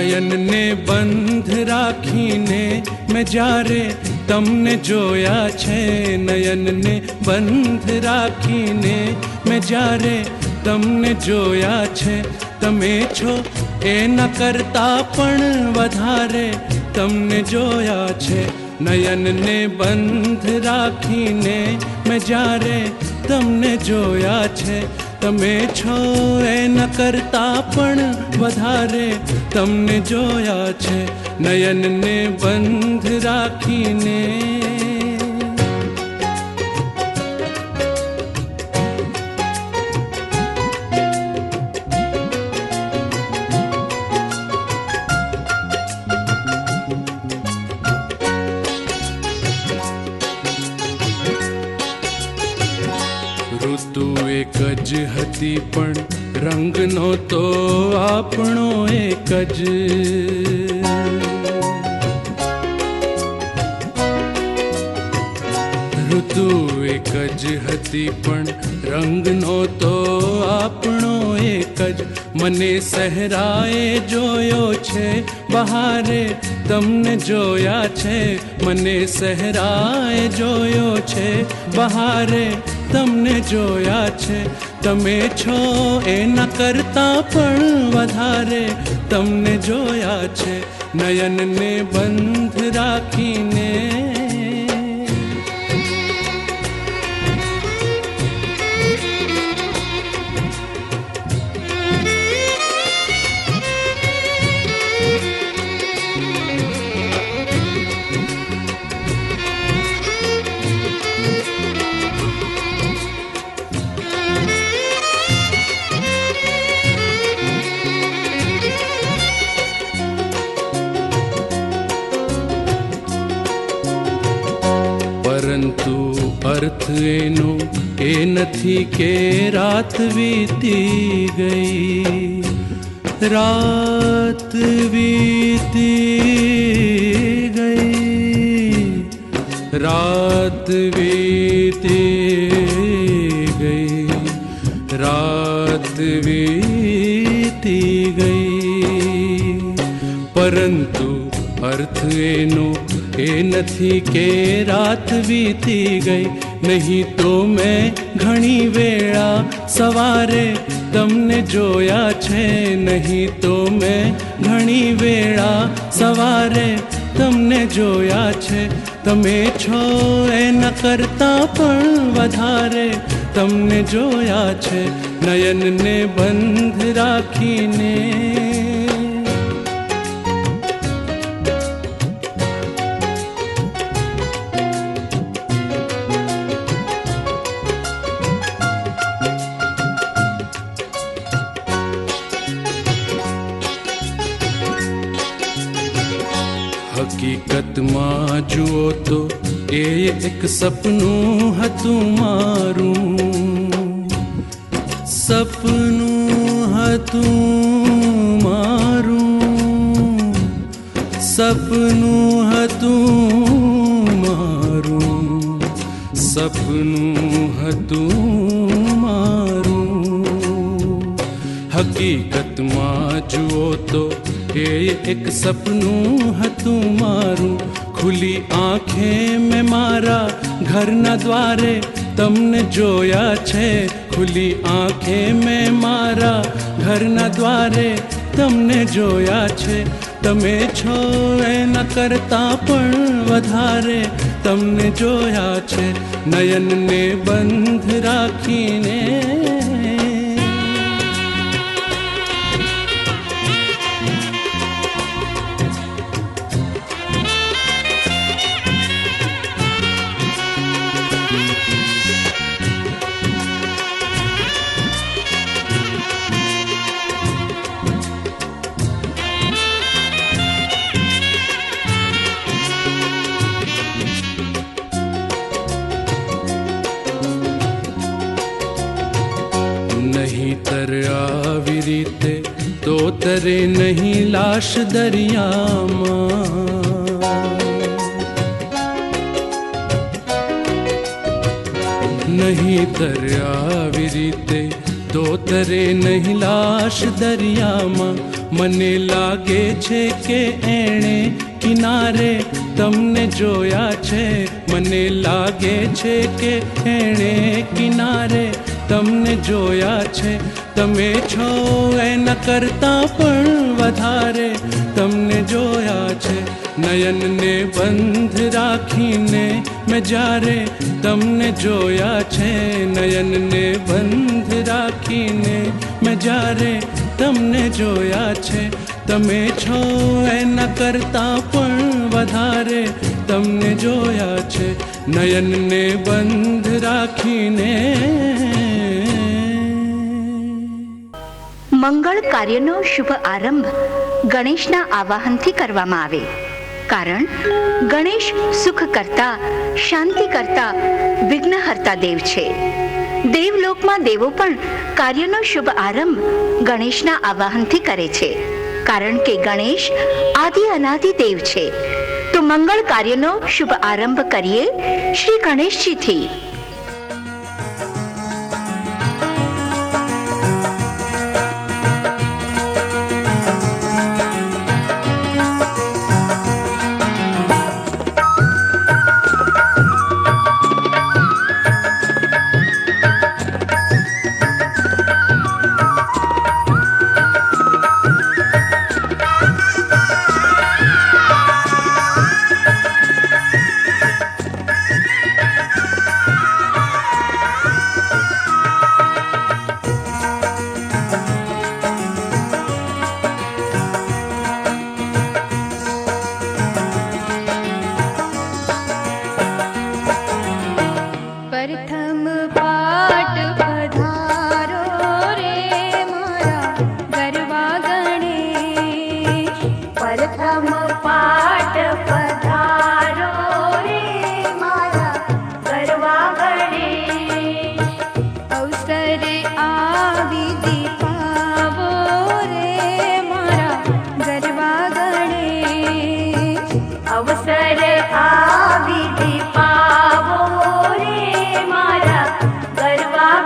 નયન ને બંધ રાખીને મેં જ્યારે તમને જોયા છે, નયન ને બંધ રાખીને મેં જ્યારે તમને જોયા છે, તમે છો એના કરતા પણ વધારે તમને જોયા છે. નયન ને બંધ રાખીને મેં જ્યારે તમને જોયા છે, તમે છો એના કરતા પણ વધારે તમને જોયા છે. નયન ને બંધ રાખીને ઋતુ એક જ હતી પણ રંગનો તો આપણો એક જ. ઋતુ એક જ હતી પણ રંગનો તો આપણો એક જ. મને સહેરાએ જોયો છે, બહારે તમને જોયા છે. મને સહેરાએ જોયો છે, બહારે તમને જોયા છે. તમે છો એના કરતા પણ વધારે તમને જોયા છે. નયન ને બંધ રાખીને પરંતુ અર્થ એનો એ નથી કે રાત વીતી ગઈ, રાત વીતી ગઈ, રાત વીતી ગઈ, રાત વીતી ગઈ. પરંતુ અર્થ એનો એ નથી કે રાત વીતી ગઈ. નહીં તો મેં ઘણી વેળા સવારે તમને જોયા છે, નહીં તો મેં ઘણી વેળા સવારે તમને જોયા છે. તમે છો એના કરતા પણ વધારે તમને જોયા છે. નયન ને બંધ રાખીને હકીકતમાં જુઓ તો એ એક સપનું હતું મારું, સપનું હતું મારું, સપનું હતું મારું, સપનું હતું મારું. હકીકતમાં જુઓ તો એ એક સપનું હતું મારું. ખુલી આંખે મેં મારા ઘરના દ્વારે તમને જોયા છે, ખુલી આંખે મેં મારા ઘરના દ્વારે તમને જોયા છે. તમે છો એના કરતા પણ વધારે તમને જોયા છે. નયન ને બંધ રાખીને નહીતર આવી રીતે તો તરે નહીં લાશ દરિયામાં. નહીતર આવી રીતે તો તરે નહીં લાશ દરિયામાં. મને લાગે છે કે એણે કિનારે તમને જોયા છે. મને લાગે છે કે એણે કિનારે તમને જોયા છે. તમે છો એના કરતાં પણ વધારે તમને જોયા છે. નયનને બંધ રાખીને મેં જ્યારે તમને જોયા છે. નયનને બંધ રાખીને મેં જ્યારે તમને જોયા છે. તમે છો એના કરતાં પણ વધારે તમને જોયા છે. નયનને બંધ રાખીને. મંગળ કાર્યનો શુભ આરંભ ગણેશના આવાહનથી કરવામાં આવે. કારણ ગણેશ સુખ કરતા, શાંતિ કરતા, વિઘ્નહર્તા દેવ છે. દેવલોકમાં દેવો પણ કાર્યનો શુભ આરંભ ગણેશના આવાહનથી કરે છે. કારણ કે ગણેશ આદિ અનાદિ દેવ છે. તો મંગળ કાર્યનો શુભ આરંભ કરીએ શ્રી ગણેશજીથી. અવસર આવી દીપાવો રે મારા ગરવા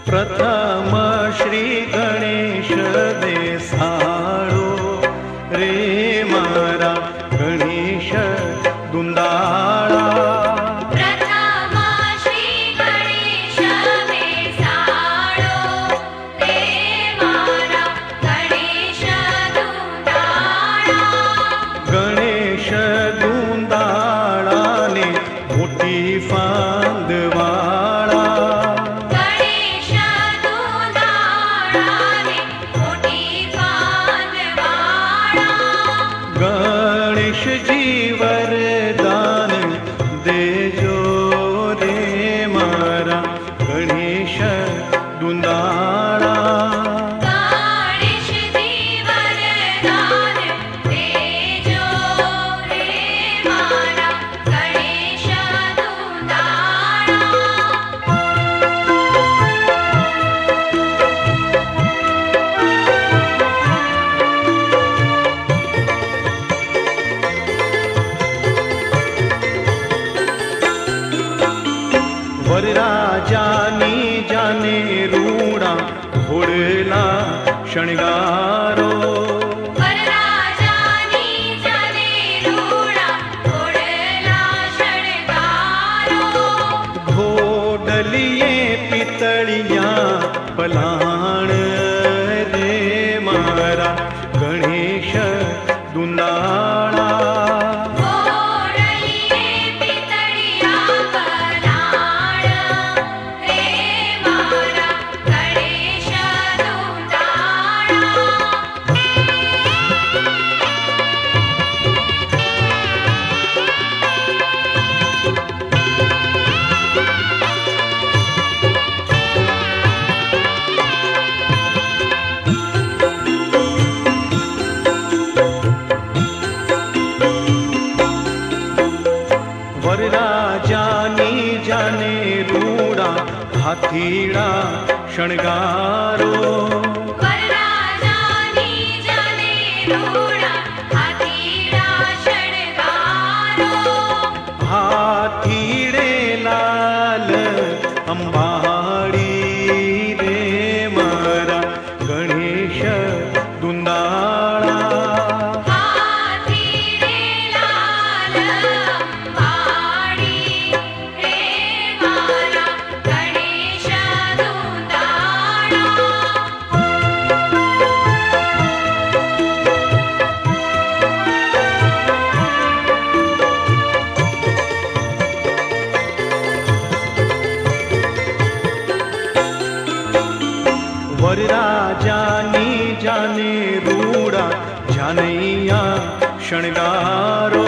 પ્રથમ શ્રી ગણેશ બેસાડો રે મારા ગણેશ દુંદાળા. પ્રથમ શ્રી ગણેશ બેસાડો રે મારા ગણેશ દુંદાળા. ગણેશ દુંદાળાને મોટી ફાંદવાળા. ગણેશ દુંદાળાને મોટી ફાંદવાળા. ગણેશજી વરદાન દેજો રે મારા ગણેશ દુંદાળા. ગણેશજી વરદાન દેજો રે મારા ગણેશ દુંદાળા. વરરાજાની જાને રૂડા ઘોડલા શણગારો. વરરાજાની જાને રૂડા ઘોડલા શણગારો. ઘોડલીએ પિતળિયા પલાણ રે મારા ગણેશ દુંદાળા. ઘોડલીએ પિતળિયા પલાણ રે મારા ગણેશ વરરાજાની જાને રૂડા હાથીડા શણગારો. વરરાજાની જાને રૂડા હાથીડા શણગારો. હાથીડે લાલ અંબાડી રે મારા ગણેશ દુંદાળા. હાથીડે લાલ અંબાડી રે મારા ગણેશ દુંદાળા. વરરાજાની જાને રૂડા જાનૈયા શણગારો.